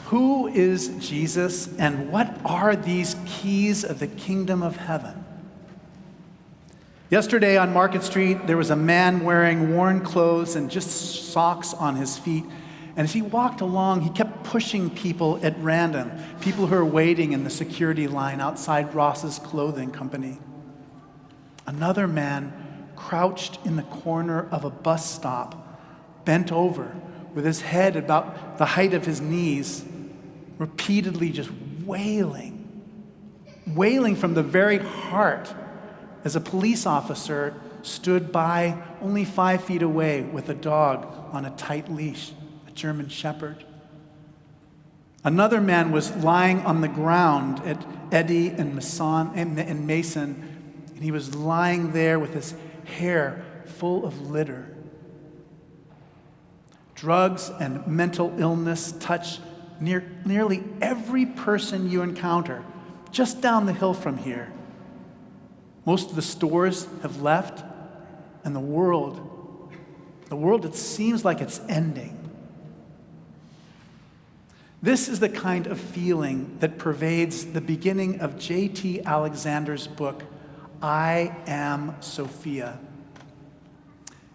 Who is Jesus, and what are these keys of the kingdom of heaven? Yesterday on Market Street, there was a man wearing worn clothes and just socks on his feet. And as he walked along, he kept pushing people at random, people who are waiting in the security line outside Ross's clothing company. Another man crouched in the corner of a bus stop, bent over, with his head about the height of his knees, repeatedly just wailing from the very heart, as a police officer stood by only 5 feet away with a dog on a tight leash, a German Shepherd. Another man was lying on the ground at Eddy and Mason, and he was lying there with his hair full of litter. Drugs and mental illness touch nearly every person you encounter just down the hill from here. Most of the stores have left, and the world, it seems like it's ending. This is the kind of feeling that pervades the beginning of J.T. Alexander's book, I Am Sophia.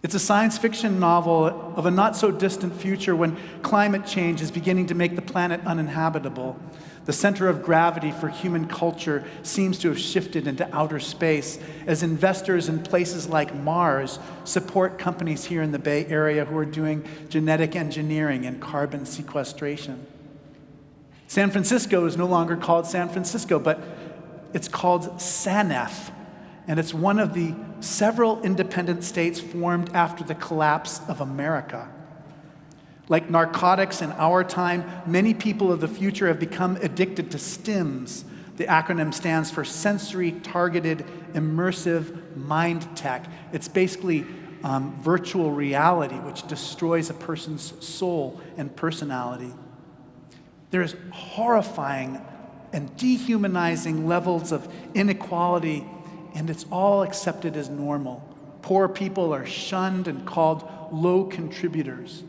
It's a science fiction novel of a not-so-distant future when climate change is beginning to make the planet uninhabitable. The center of gravity for human culture seems to have shifted into outer space as investors in places like Mars support companies here in the Bay Area who are doing genetic engineering and carbon sequestration. San Francisco is no longer called San Francisco, but it's called Sanef, and it's one of the several independent states formed after the collapse of America. Like narcotics in our time, many people of the future have become addicted to STIMs. The acronym stands for Sensory Targeted Immersive Mind Tech. It's basically virtual reality, which destroys a person's soul and personality. There's horrifying and dehumanizing levels of inequality, and it's all accepted as normal. Poor people are shunned and called low contributors.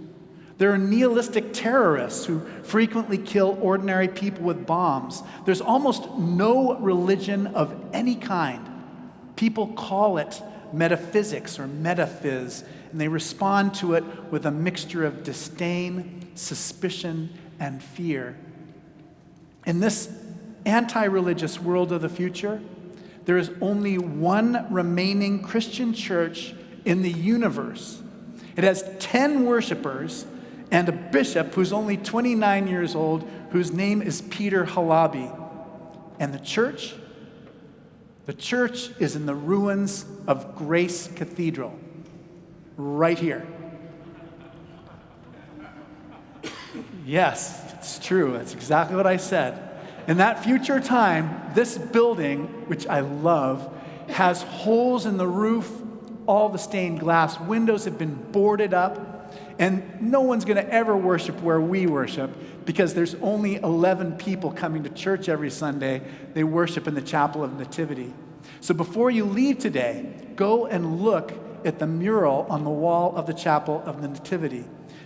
There are nihilistic terrorists who frequently kill ordinary people with bombs. There's almost no religion of any kind. People call it metaphysics or metaphys, and they respond to it with a mixture of disdain, suspicion, and fear. In this anti-religious world of the future, there is only one remaining Christian church in the universe. It has 10 worshipers and a bishop who's only 29 years old, whose name is Peter Halabi. And the church is in the ruins of Grace Cathedral, right here. Yes, it's true. That's exactly what I said. In that future time, this building, which I love, has holes in the roof. All the stained glass windows have been boarded up, and no one's going to ever worship where we worship because there's only 11 people coming to church every Sunday. They worship in the Chapel of Nativity. So before you leave today, go and look at the mural on the wall of the Chapel of the Nativity,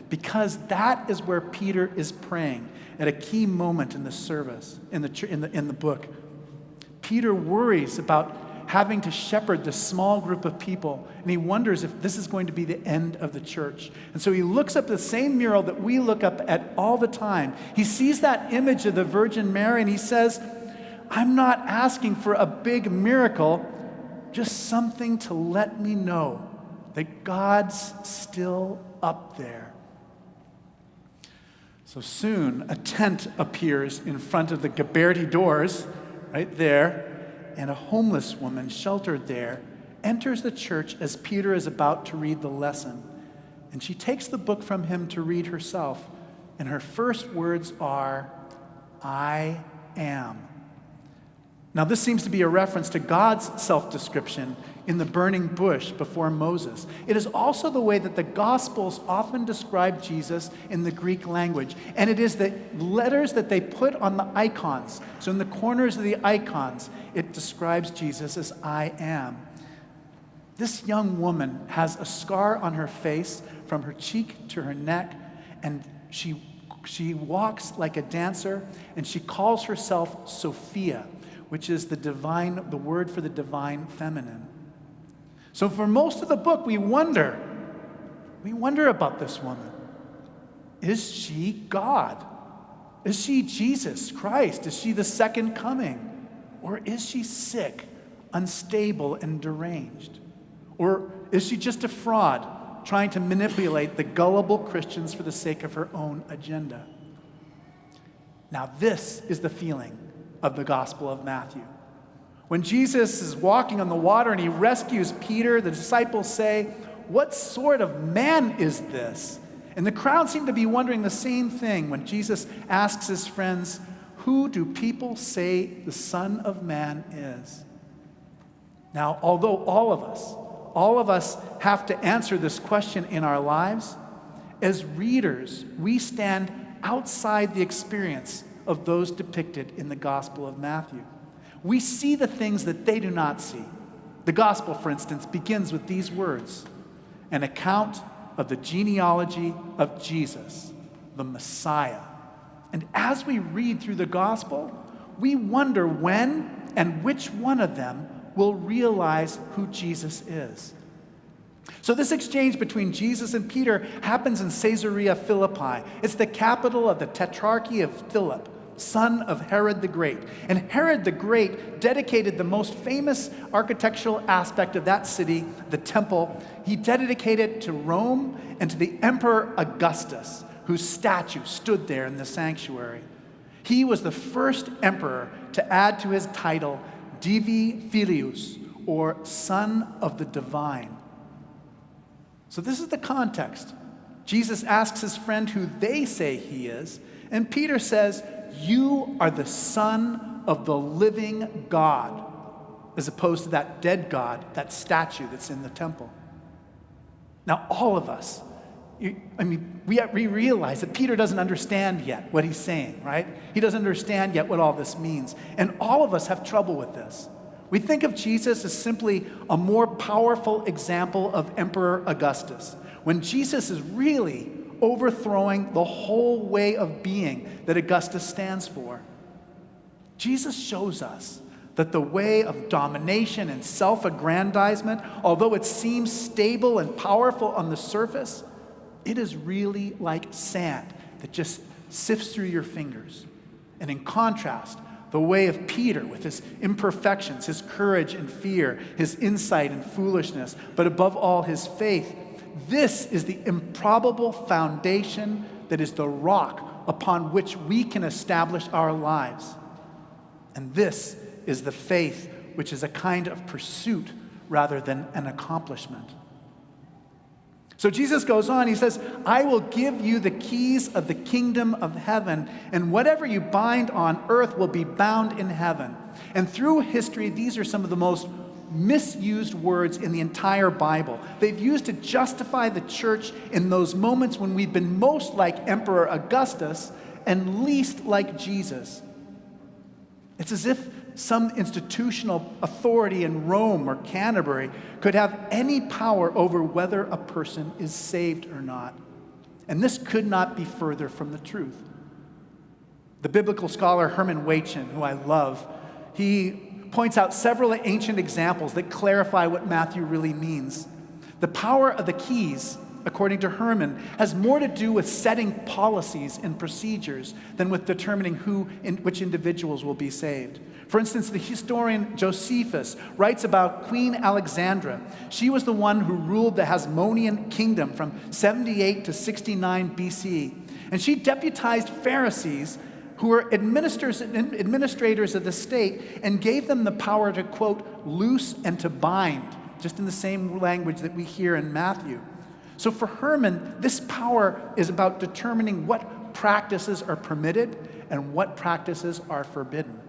because that is where Peter is praying at a key moment in the service, in the book. Peter worries about having to shepherd this small group of people, and he wonders if this is going to be the end of the church. And so he looks up the same mural that we look up at all the time. He sees that image of the Virgin Mary, and he says, I'm not asking for a big miracle, just something to let me know that God's still up there. So soon, a tent appears in front of the Gabberty doors, right there, and a homeless woman sheltered there enters the church as Peter is about to read the lesson. And she takes the book from him to read herself, and her first words are, I am. Now, this seems to be a reference to God's self-description in the burning bush before Moses. It is also the way that the Gospels often describe Jesus in the Greek language, and it is the letters that they put on the icons. So in the corners of the icons, it describes Jesus as I am. This young woman has a scar on her face from her cheek to her neck, and she She walks like a dancer, and she calls herself Sophia, which is the word for the divine feminine. So for most of the book, we wonder about this woman. Is she God? Is she Jesus Christ? Is she the second coming? Or is she sick, unstable, and deranged? Or is she just a fraud trying to manipulate the gullible Christians for the sake of her own agenda? Now, this is the feeling of the Gospel of Matthew. When Jesus is walking on the water and he rescues Peter, the disciples say, "What sort of man is this?" And the crowd seem to be wondering the same thing when Jesus asks his friends, "Who do people say the Son of Man is?" Now, although all of us have to answer this question in our lives, as readers, we stand outside the experience of those depicted in the Gospel of Matthew. We see the things that they do not see. The Gospel, for instance, begins with these words: an account of the genealogy of Jesus, the Messiah. And as we read through the Gospel, we wonder when and which one of them will realize who Jesus is. So this exchange between Jesus and Peter happens in Caesarea Philippi. It's the capital of the Tetrarchy of Philip, son of Herod the Great. And Herod the Great dedicated the most famous architectural aspect of that city, the temple. He dedicated it to Rome and to the Emperor Augustus, whose statue stood there in the sanctuary. He was the first emperor to add to his title Divi Filius, or Son of the Divine. So this is the context. Jesus asks his friend who they say he is, and Peter says, "You are the Son of the living God," as opposed to that dead God, that statue that's in the temple. Now, all of us, we realize that Peter doesn't understand yet what he's saying, right? He doesn't understand yet what all this means. And all of us have trouble with this. We think of Jesus as simply a more powerful example of Emperor Augustus, when Jesus is really overthrowing the whole way of being that Augustus stands for. Jesus shows us that the way of domination and self-aggrandizement, although it seems stable and powerful on the surface, it is really like sand that just sifts through your fingers. And in contrast, the way of Peter with his imperfections, his courage and fear, his insight and foolishness, but above all his faith, this is the improbable foundation that is the rock upon which we can establish our lives. And this is the faith which is a kind of pursuit rather than an accomplishment. So Jesus goes on, he says, "I will give you the keys of the kingdom of heaven, and whatever you bind on earth will be bound in heaven." And through history, these are some of the most misused words in the entire Bible. They've used to justify the church in those moments when we've been most like Emperor Augustus and least like Jesus. It's as if some institutional authority in Rome or Canterbury could have any power over whether a person is saved or not. And this could not be further from the truth. The biblical scholar Herman Waitchen, who I love, he points out several ancient examples that clarify what Matthew really means. The power of the keys, according to Herman, has more to do with setting policies and procedures than with determining which individuals will be saved. For instance, the historian Josephus writes about Queen Alexandra. She was the one who ruled the Hasmonean kingdom from 78 to 69 BC. And she deputized Pharisees who were administrators of the state and gave them the power to, quote, loose and to bind, just in the same language that we hear in Matthew. So for Herman, this power is about determining what practices are permitted and what practices are forbidden.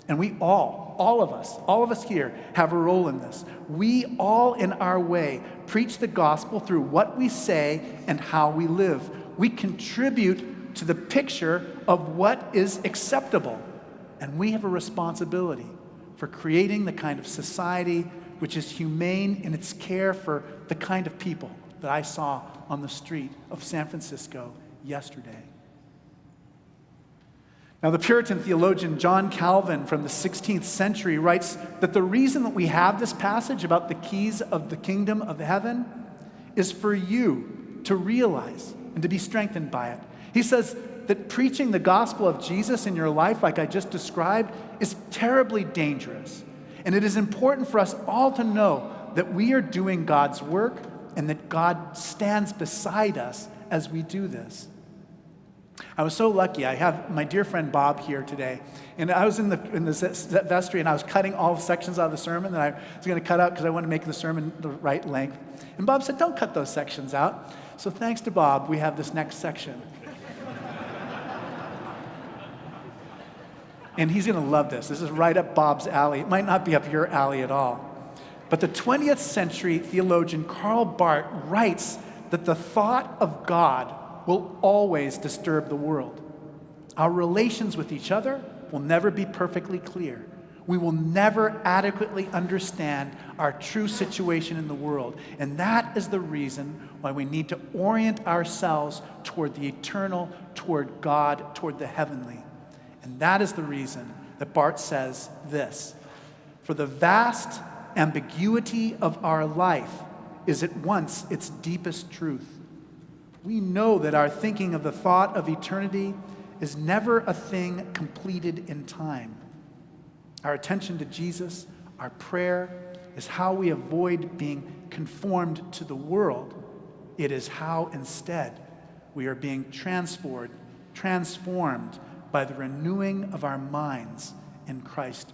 And we all of us here have a role in this. We all in our way preach the gospel through what we say and how we live. We contribute to the picture of what is acceptable. And we have a responsibility for creating the kind of society which is humane in its care for the kind of people that I saw on the street of San Francisco yesterday. Now, the Puritan theologian John Calvin from the 16th century writes that the reason that we have this passage about the keys of the kingdom of heaven is for you to realize and to be strengthened by it. He says that preaching the gospel of Jesus in your life, like I just described, is terribly dangerous. And it is important for us all to know that we are doing God's work and that God stands beside us as we do this. I was so lucky. I have my dear friend Bob here today. And I was in the vestry, and I was cutting all sections out of the sermon that I was going to cut out because I wanted to make the sermon the right length. And Bob said, don't cut those sections out. So thanks to Bob, we have this next section. And he's going to love this. This is right up Bob's alley. It might not be up your alley at all. But the 20th century theologian Karl Barth writes that the thought of God will always disturb the world. Our relations with each other will never be perfectly clear. We will never adequately understand our true situation in the world. And that is the reason why we need to orient ourselves toward the eternal, toward God, toward the heavenly. And that is the reason that Barth says this: for the vast ambiguity of our life is at once its deepest truth. We know that our thinking of the thought of eternity is never a thing completed in time. Our attention to Jesus, our prayer, is how we avoid being conformed to the world. It is how instead we are being transformed by the renewing of our minds in Christ.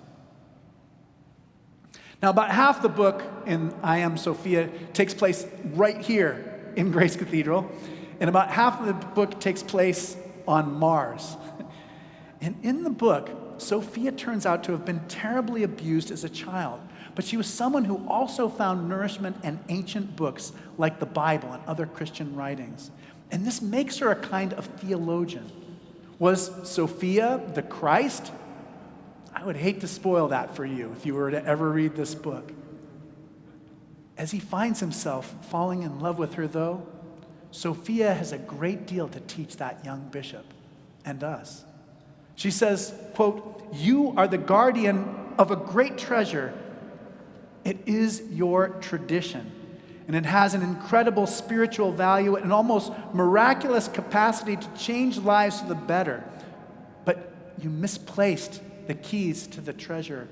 Now, about half the book in IAmSophia takes place right here in Grace Cathedral, and about half of the book takes place on Mars. And in the book, Sophia turns out to have been terribly abused as a child, but she was someone who also found nourishment in ancient books like the Bible and other Christian writings. And this makes her a kind of theologian. Was Sophia the Christ? I would hate to spoil that for you if you were to ever read this book. As he finds himself falling in love with her, though, Sophia has a great deal to teach that young bishop and us. She says, quote, "You are the guardian of a great treasure. It is your tradition, and it has an incredible spiritual value and almost miraculous capacity to change lives for the better. But you misplaced the keys to the treasure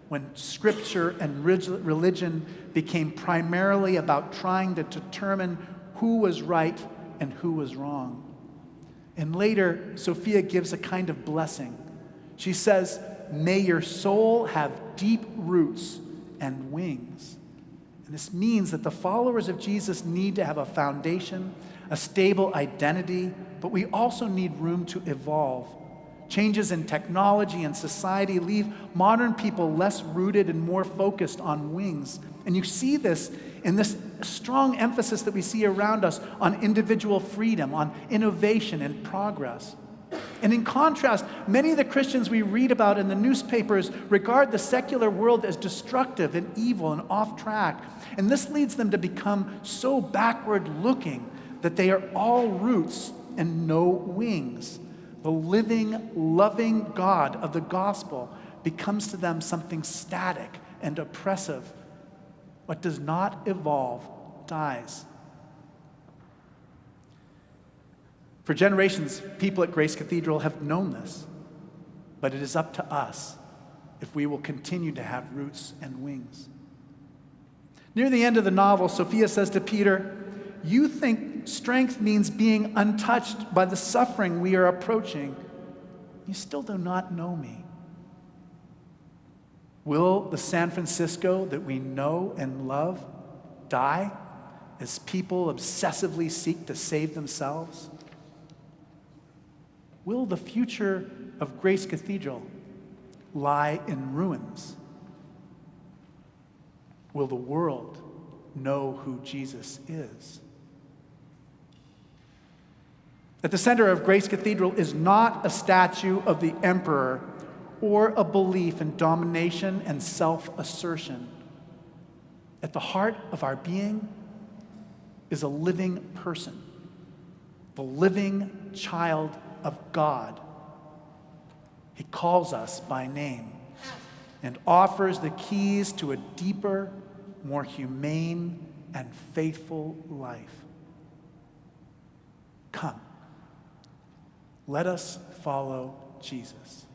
when scripture and religion became primarily about trying to determine who was right and who was wrong." And later, Sophia gives a kind of blessing. She says, "May your soul have deep roots and wings." And this means that the followers of Jesus need to have a foundation, a stable identity, but we also need room to evolve. Changes in technology and society leave modern people less rooted and more focused on wings. And you see this in this strong emphasis that we see around us on individual freedom, on innovation and progress. And in contrast, many of the Christians we read about in the newspapers regard the secular world as destructive and evil and off track. And this leads them to become so backward looking that they are all roots and no wings. The living, loving God of the gospel becomes to them something static and oppressive. What does not evolve dies. For generations, people at Grace Cathedral have known this, but it is up to us if we will continue to have roots and wings. Near the end of the novel, Sophia says to Peter, "You think strength means being untouched by the suffering we are approaching. You still do not know me." Will the San Francisco that we know and love die as people obsessively seek to save themselves? Will the future of Grace Cathedral lie in ruins? Will the world know who Jesus is? At the center of Grace Cathedral is not a statue of the emperor or a belief in domination and self-assertion. At the heart of our being is a living person, the living child of God. He calls us by name and offers the keys to a deeper, more humane, and faithful life. Come, let us follow Jesus.